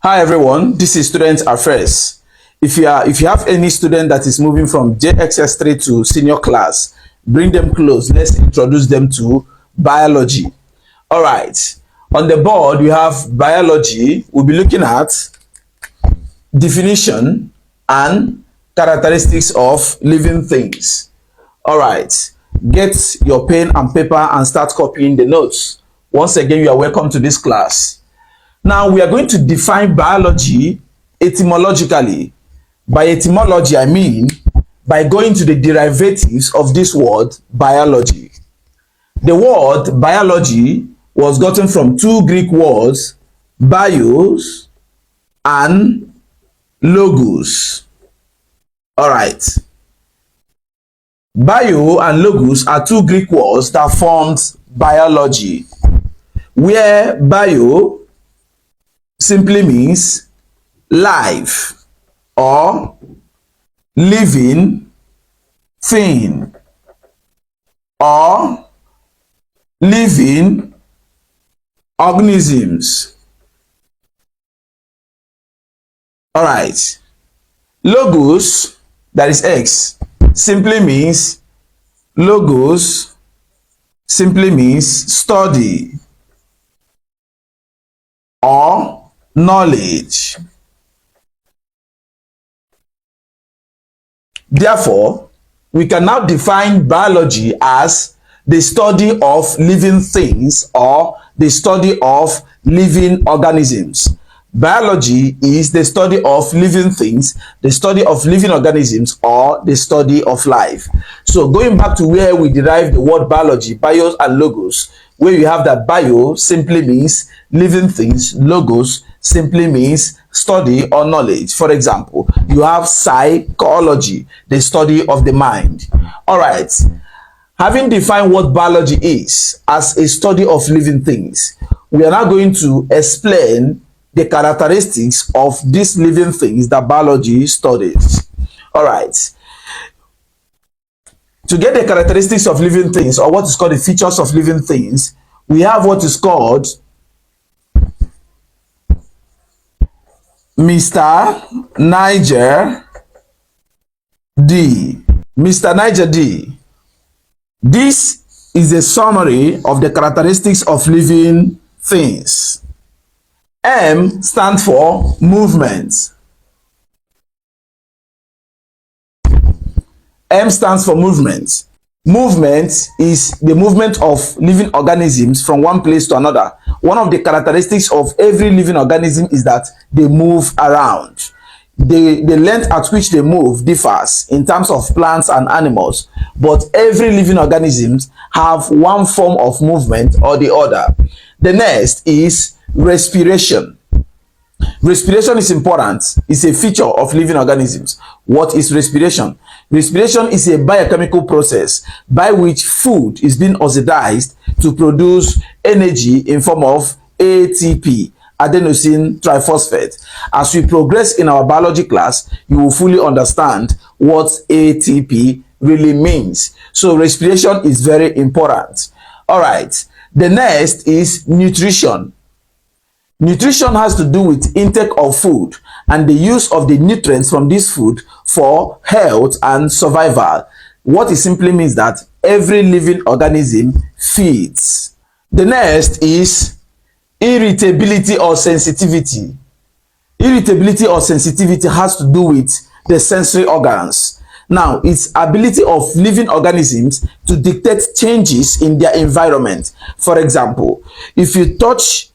Hi everyone, this is Student Affairs. If you have any student that is moving from JXS3 to senior class, bring them close. Let's introduce them to biology. All right. On the board, we have biology. We'll be looking at definition and characteristics of living things. All right. Get your pen and paper and start copying the notes. Once again, you are welcome to this class. Now we are going to define biology etymologically. By etymology, I mean by going to the derivatives of this word biology. The word biology was gotten from two Greek words, bios and logos. All right. Bio and logos are two Greek words that formed biology, where bio simply means life or living thing or living organisms. All right. Logos, that is X, simply means study or knowledge. Therefore, we can now define biology as the study of living things or the study of living organisms. Biology is the study of living things, the study of living organisms, or the study of life. So going back to where we derive the word biology, bios and logos, where you have that bio simply means living things, logos simply means study or knowledge. For example, you have psychology, the study of the mind. All right. Having defined what biology is as a study of living things, we are now going to explain the characteristics of these living things that biology studies. All right. To get the characteristics of living things, or what is called the features of living things, we have what is called Mr. Niger D. Mr. Niger D. This is a summary of the characteristics of living things. M stands for movement. M stands for movement. Movement is the movement of living organisms from one place to another. One of the characteristics of every living organism is that they move around. The length at which they move differs in terms of plants and animals, but every living organism have one form of movement or the other. The next is respiration. Respiration is important. It's a feature of living organisms. What is respiration? Respiration is a biochemical process by which food is being oxidized to produce energy in form of ATP, adenosine triphosphate. As we progress in our biology class, you will fully understand what ATP really means. So respiration is very important. All right. The next is nutrition. Nutrition has to do with intake of food and the use of the nutrients from this food for health and survival. What it simply means that every living organism feeds. The next is irritability or sensitivity. Irritability or sensitivity has to do with the sensory organs. Now, it's ability of living organisms to detect changes in their environment. For example, if you touch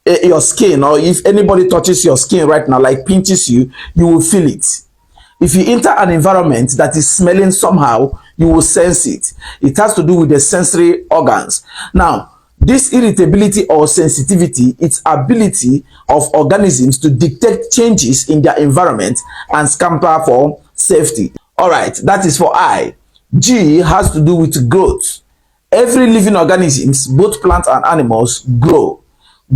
your skin, or if anybody touches your skin right now, like pinches you, you will feel it. If you enter an environment that is smelling somehow, you will sense it. It has to do with the sensory organs. Now, this irritability or sensitivity, its ability of organisms to detect changes in their environment and scamper for safety. All right, that is for I. G has to do with growth. Every living organisms, both plants and animals, grow.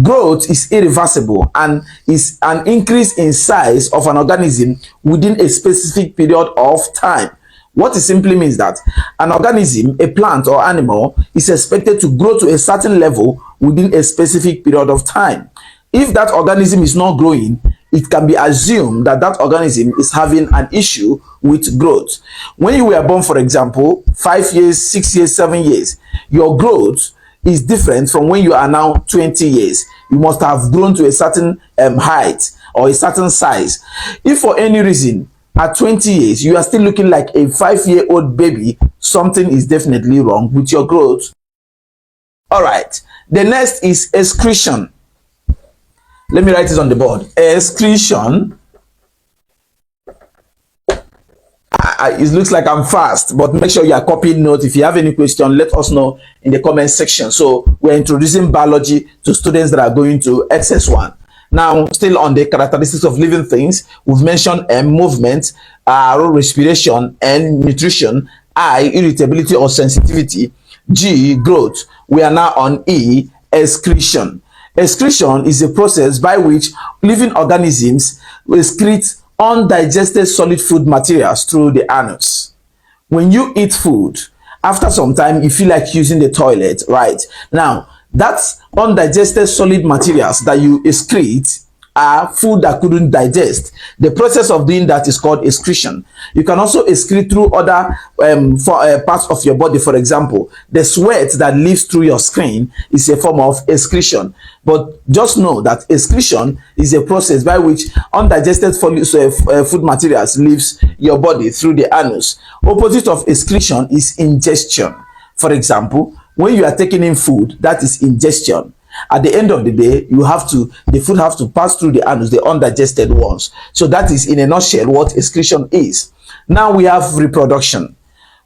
Growth is irreversible and is an increase in size of an organism within a specific period of time. What it simply means that an organism, a plant or animal, is expected to grow to a certain level within a specific period of time. If that organism is not growing, it can be assumed that that organism is having an issue with growth. When you were born, for example, 5 years, 6 years, 7 years, your growth is different from when you are now 20 years. You must have grown to a certain height or a certain size. If for any reason at 20 years you are still looking like a 5-year-old baby, something is definitely wrong with your growth. All right, the next is excretion. Let me write it on the board. Excretion. It looks like I'm fast, but make sure you are copying notes. If you have any question, let us know in the comment section. So we're introducing biology to students that are going to SS1. Now, still on the characteristics of living things, we've mentioned movement, respiration, and nutrition. I, irritability or sensitivity. G, growth. We are now on E, excretion. Excretion is a process by which living organisms excrete undigested solid food materials through the anus. When you eat food, after some time you feel like using the toilet, right? Now, that's undigested solid materials that you excrete are food that couldn't digest. The process of doing that is called excretion. You can also excrete through other parts of your body. For example, the sweat that leaves through your skin is a form of excretion. But just know that excretion is a process by which undigested food materials leaves your body through the anus. Opposite of excretion is ingestion. For example, when you are taking in food, that is ingestion. At the end of the day, the food have to pass through the anus, the undigested ones. So that is in a nutshell what excretion is. Now we have reproduction.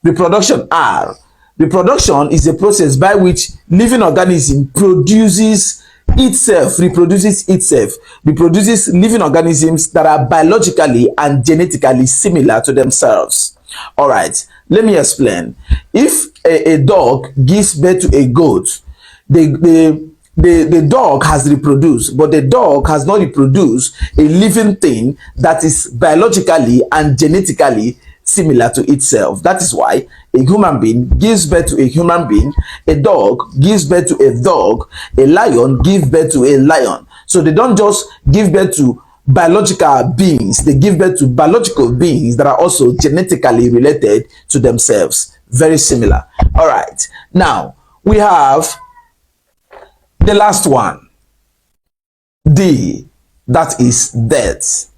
Reproduction R. Reproduction is a process by which living organism reproduces itself, reproduces living organisms that are biologically and genetically similar to themselves. All right, let me explain. If a dog gives birth to a goat, the dog has reproduced, but the dog has not reproduced a living thing that is biologically and genetically similar to itself. That is why a human being gives birth to a human being, a dog gives birth to a dog, a lion gives birth to a lion. So they don't just give birth to biological beings, they give birth to biological beings that are also genetically related to themselves. Very similar. All right, now we have the last one, D, that is death.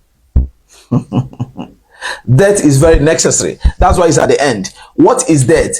Death is very necessary. That's why it's at the end. What is death?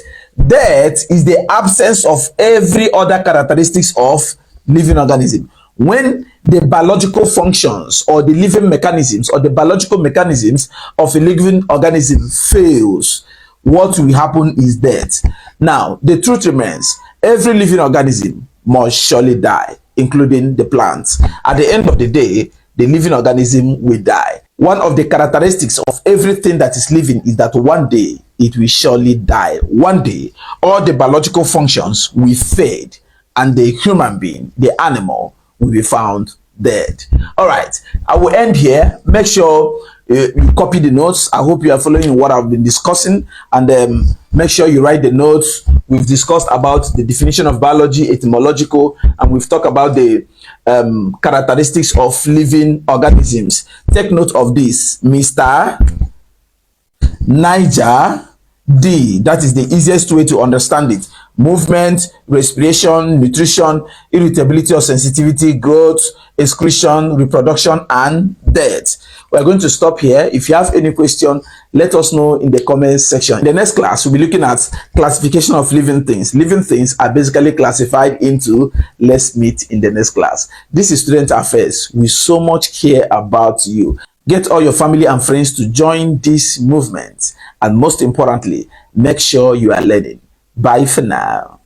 Death is the absence of every other characteristics of living organism. When the biological functions or the living mechanisms or the biological mechanisms of a living organism fails, what will happen is death. Now, the truth remains, every living organism must surely die, including the plants. At the end of the day, the living organism will die. One of the characteristics of everything that is living is that one day it will surely die. One day, all the biological functions will fade and the human being, the animal, will be found dead. All right, I will end here. Make sure you copy the notes. I hope you are following what I've been discussing, and make sure you write the notes. We've discussed about the definition of biology, etymological, and we've talked about the characteristics of living organisms. Take note of this, Mr. Niger D. That is the easiest way to understand it. Movement, respiration, nutrition, irritability or sensitivity, growth, excretion, reproduction, and death. We're going to stop here. If you have any question, let us know in the comment section. In the next class, we'll be looking at classification of living things. Living things are basically classified into, let's meet in the next class. This is Student Affairs. We so much care about you. Get all your family and friends to join this movement. And most importantly, make sure you are learning. Bye for now.